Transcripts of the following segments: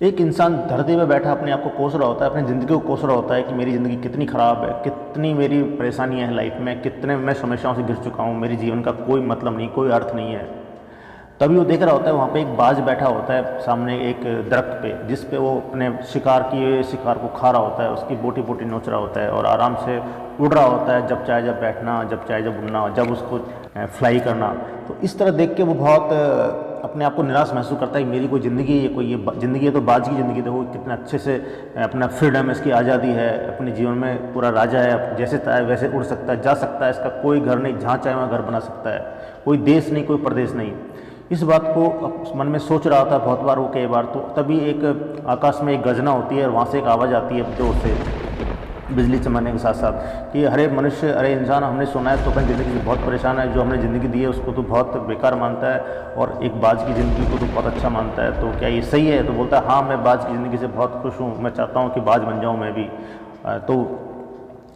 एक इंसान धरती पे बैठा अपने आप को कोस रहा होता है, अपनी ज़िंदगी को कोस रहा होता है कि मेरी ज़िंदगी कितनी ख़राब है, कितनी मेरी परेशानियां हैं लाइफ में, कितने मैं समस्याओं से घिर चुका हूँ, मेरे जीवन का कोई मतलब नहीं, कोई अर्थ नहीं है। तभी वो देख रहा होता है वहाँ पे एक बाज बैठा होता है सामने एक दरख्त पे, जिस पे वो अपने शिकार किए शिकार को खा रहा होता है, उसकी बोटी बोटी नोच रहा होता है और आराम से उड़ रहा होता है, जब चाहे जब बैठना, जब चाहे जब उड़ना, जब उसको फ्लाई करना। तो इस तरह देख के वो बहुत अपने आप को निराश महसूस करता है कि मेरी कोई ज़िंदगी है, कोई ये ज़िंदगी है तो बाज की ज़िंदगी, देखो कितना अच्छे से अपना फ्रीडम है, इसकी आज़ादी है, अपने जीवन में पूरा राजा है, जैसे चाहे वैसे उड़ सकता है, जा सकता है, इसका कोई घर नहीं, जहाँ चाहे वहाँ घर बना सकता है, कोई देश नहीं, कोई प्रदेश नहीं। इस बात को मन में सोच रहा था बहुत बार वो, कई बार। तो तभी एक आकाश में एक गर्जना होती है और वहाँ से एक आवाज़ आती है जोर से, बिजली चमकने के साथ साथ, कि अरे मनुष्य, अरे इंसान, हमने सुना है तो अपनी ज़िंदगी से बहुत परेशान है, जो हमने ज़िंदगी दी है उसको तो बहुत बेकार मानता है और एक बाज की ज़िंदगी को तो बहुत अच्छा मानता है, तो क्या ये सही है? तो बोलता है हाँ, मैं बाज की ज़िंदगी से बहुत खुश हूँ, मैं चाहता हूँ कि बाज बन जाऊँ मैं भी, तो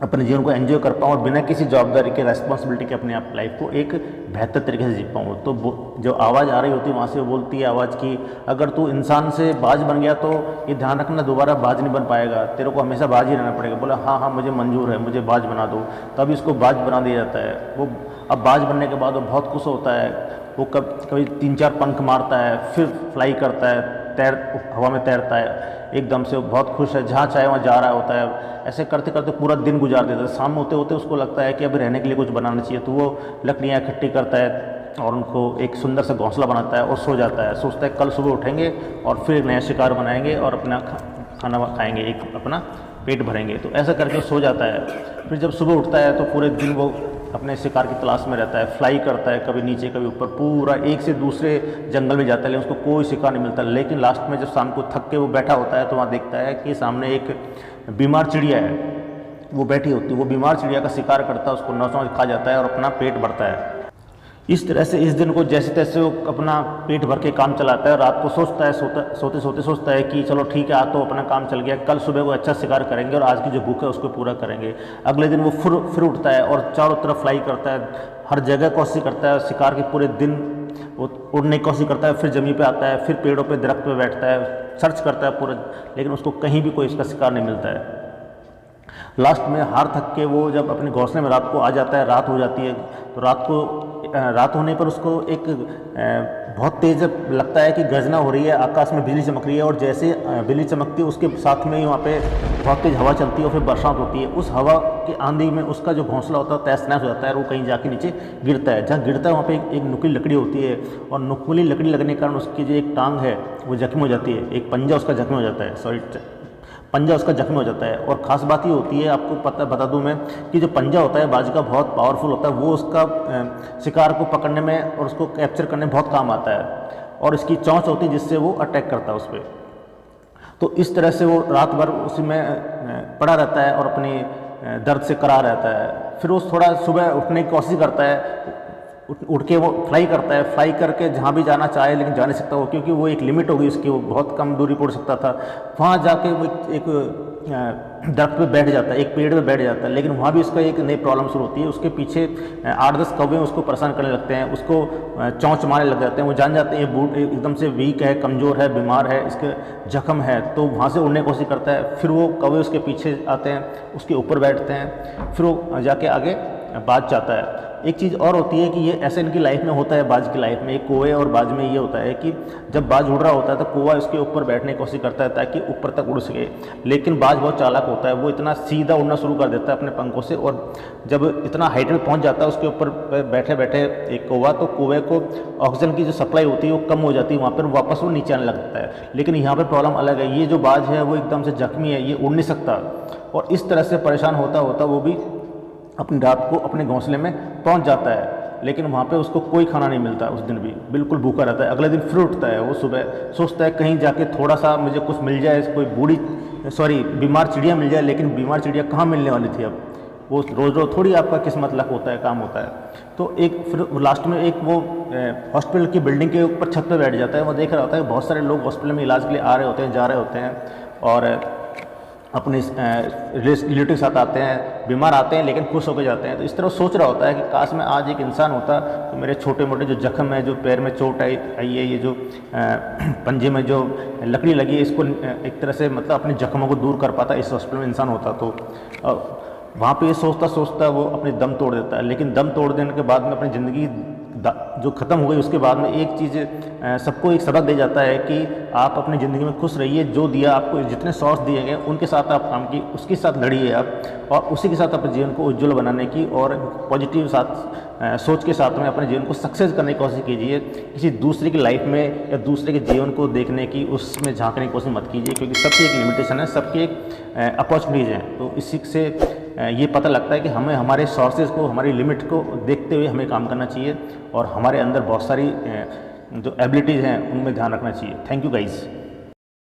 अपने जीवन को एंजॉय कर पाऊँ और बिना किसी जवाबदारी के, रेस्पॉन्सिबिलिटी के अपने आप लाइफ को एक बेहतर तरीके से जी पाऊँ। तो जो आवाज़ आ रही होती है वहाँ से वो बोलती है आवाज़ की, अगर तू इंसान से बाज बन गया तो ये ध्यान रखना दोबारा बाज नहीं बन पाएगा, तेरे को हमेशा बाज ही रहना पड़ेगा। बोला हाँ हाँ मुझे मंजूर है, मुझे बाज बना दो। तब इसको बाज बना दिया जाता है। वो अब बाज बनने के बाद वो बहुत खुश होता है, वो कभी 3-4 पंख मारता है, फिर फ्लाई करता है, हवा में तैरता है, एकदम से वो बहुत खुश है, जहाँ चाहे वहाँ जा रहा होता है। ऐसे करते करते पूरा दिन गुजार देता है। शाम होते होते उसको लगता है कि अभी रहने के लिए कुछ बनाना चाहिए, तो वो लकड़ियाँ इकट्ठी करता है और उनको एक सुंदर सा घोंसला बनाता है और सो जाता है। सोचता है कल सुबह उठेंगे और फिर एक नया शिकार बनाएंगे और अपना खाना खाएंगे, एक अपना पेट भरेंगे। तो ऐसा करके सो जाता है। फिर जब सुबह उठता है तो पूरे दिन वो अपने शिकार की तलाश में रहता है, फ्लाई करता है, कभी नीचे कभी ऊपर, पूरा एक से दूसरे जंगल में जाता है, लेकिन उसको कोई शिकार नहीं मिलता। लेकिन लास्ट में जब शाम को थक के वो बैठा होता है तो वहाँ देखता है कि सामने एक बीमार चिड़िया है, वो बैठी होती है। वो बीमार चिड़िया का शिकार करता है, उसको नौच नौच खा जाता है और अपना पेट भरता है। इस तरह से इस दिन को जैसे तैसे वो अपना पेट भर के काम चलाता है। रात को सोचता है, सोते सोते सोचता है कि चलो ठीक है, आज तो अपना काम चल गया, कल सुबह को अच्छा शिकार करेंगे और आज की जो भूख है उसको पूरा करेंगे। अगले दिन वो फिर उठता है और चारों तरफ फ्लाई करता है, हर जगह कोशिश करता है, शिकार के पूरे दिन वो उड़ने की कोशिश करता है, फिर ज़मीन पे आता है, फिर पेड़ों पे दरख्त पे बैठता है, सर्च करता है पूरा, लेकिन उसको कहीं भी कोई इसका शिकार नहीं मिलता है। लास्ट में हार थक के वो जब अपने घोंसले में रात को आ जाता है, रात हो जाती है, तो रात होने पर उसको एक बहुत तेज़ लगता है कि गर्जना हो रही है, आकाश में बिजली चमक रही है और जैसे बिजली चमकती है उसके साथ में ही वहाँ पे बहुत तेज़ हवा चलती है और फिर बरसात होती है। उस हवा की आंधी में उसका जो घोंसला होता है तहस नहस हो जाता है और वो कहीं जाके नीचे गिरता है। जहाँ गिरता है वहाँ पे एक नुकीली लकड़ी होती है और नुकीली लकड़ी लगने के कारण उसकी जो एक टांग है वो जख्मी हो जाती है, एक पंजा उसका जख्मी हो जाता है, पंजा उसका जख्मी हो जाता है। और ख़ास बात ये होती है, आपको बता दूं मैं, कि जो पंजा होता है बाज का बहुत पावरफुल होता है, वो उसका शिकार को पकड़ने में और उसको कैप्चर करने में बहुत काम आता है। और इसकी चोंच होती है जिससे वो अटैक करता है उस पर। तो इस तरह से वो रात भर उसी में पड़ा रहता है और अपनी दर्द से करा रहता है। फिर वो थोड़ा सुबह उठने की कोशिश करता है, उठ के वो फ्लाई करता है, फ्लाई करके जहाँ भी जाना चाहे लेकिन जा नहीं सकता वो, क्योंकि वो एक लिमिट होगी उसकी, वो बहुत कम दूरी पर उड़ सकता था। वहाँ जाके वो एक दरख्त पे बैठ जाता है, एक पेड़ पे बैठ जाता है, लेकिन वहाँ भी उसका एक नई प्रॉब्लम शुरू होती है। उसके पीछे 8-10 कौवे उसको परेशान करने लगते हैं, उसको चौंच मारने लग जाते हैं। वो जान जाते हैं ये बूढ़ एकदम से वीक है, कमज़ोर है, बीमार है, इसके जख्म है, तो वहाँ से उड़ने की कोशिश करता है। फिर वो कौवे उसके पीछे आते हैं, उसके ऊपर बैठते हैं, फिर वो जाके आगे बाज जाता है। एक चीज़ और होती है कि ये ऐसे इनकी लाइफ में होता है, बाज की लाइफ में, एक कौवे और बाज में ये होता है कि जब बाज उड़ रहा होता है तो कौवा उसके ऊपर बैठने की कोशिश करता है ताकि ऊपर तक उड़ सके, लेकिन बाज बहुत चालाक होता है, वो इतना सीधा उड़ना शुरू कर देता है अपने पंखों से। और जब इतना हाइट में पहुंच जाता है उसके ऊपर बैठे बैठे एक कौवा, तो कौवे को ऑक्सीजन की जो सप्लाई होती है वो कम हो जाती है, वहाँ पर वापस वो नीचे आने लगता है। लेकिन यहाँ पर प्रॉब्लम अलग है, ये जो बाज है वो एकदम से जख्मी है, ये उड़ नहीं सकता। और इस तरह से परेशान होता होता वो भी अपनी रात को अपने घोंसले में पहुंच जाता है, लेकिन वहाँ पे उसको कोई खाना नहीं मिलता। उस दिन भी बिल्कुल भूखा रहता है। अगले दिन फिर उठता है, वो सुबह सोचता है कहीं जाके थोड़ा सा मुझे कुछ मिल जाए, कोई बीमार चिड़िया मिल जाए, लेकिन बीमार चिड़िया कहाँ मिलने वाली थी। अब वो रोज़ रोज़ थोड़ी आपका किस्मत लक होता है, काम होता है। तो एक फिर लास्ट में एक वो हॉस्पिटल की बिल्डिंग के ऊपर छत पर बैठ जाता है। वो देख रहा होता है बहुत सारे लोग हॉस्पिटल में इलाज के लिए आ रहे होते हैं, जा रहे होते हैं, और अपने रिलेटिव के साथ आते हैं, बीमार आते हैं लेकिन खुश होकर जाते हैं। तो इस तरह सोच रहा होता है कि काश मैं आज एक इंसान होता तो मेरे छोटे मोटे जो जख्म है, जो पैर में चोट आई है, ये जो पंजे में जो लकड़ी लगी है, इसको एक तरह से मतलब अपने जख्मों को दूर कर पाता इस हॉस्पिटल में इंसान होता। तो वहाँ पे ये सोचता सोचता वो अपने दम तोड़ देता है। लेकिन दम तोड़ देने के बाद में अपनी ज़िंदगी जो ख़त्म हो गई, उसके बाद में एक चीज़ सबको एक सबक दे जाता है कि आप अपनी ज़िंदगी में खुश रहिए। जो दिया आपको, जितने सोर्स दिए गए उनके साथ आप काम की, उसके साथ लड़िए आप, और उसी के साथ अपने जीवन को उज्जवल बनाने की और पॉजिटिव सोच के साथ में अपने जीवन को सक्सेस करने की कोशिश कीजिए। किसी दूसरे की लाइफ में या दूसरे के जीवन को देखने की, उसमें झांकने की कोशिश मत कीजिए, क्योंकि सबकी एक लिमिटेशन है, सबकी एक अपॉर्चुनिटीज़ हैं। तो इसी से ये पता लगता है कि हमें हमारे सोर्सेज को, हमारी लिमिट को देखते हुए हमें काम करना चाहिए और हमारे अंदर बहुत सारी जो एबिलिटीज़ हैं उनमें ध्यान रखना चाहिए। Thank you guys.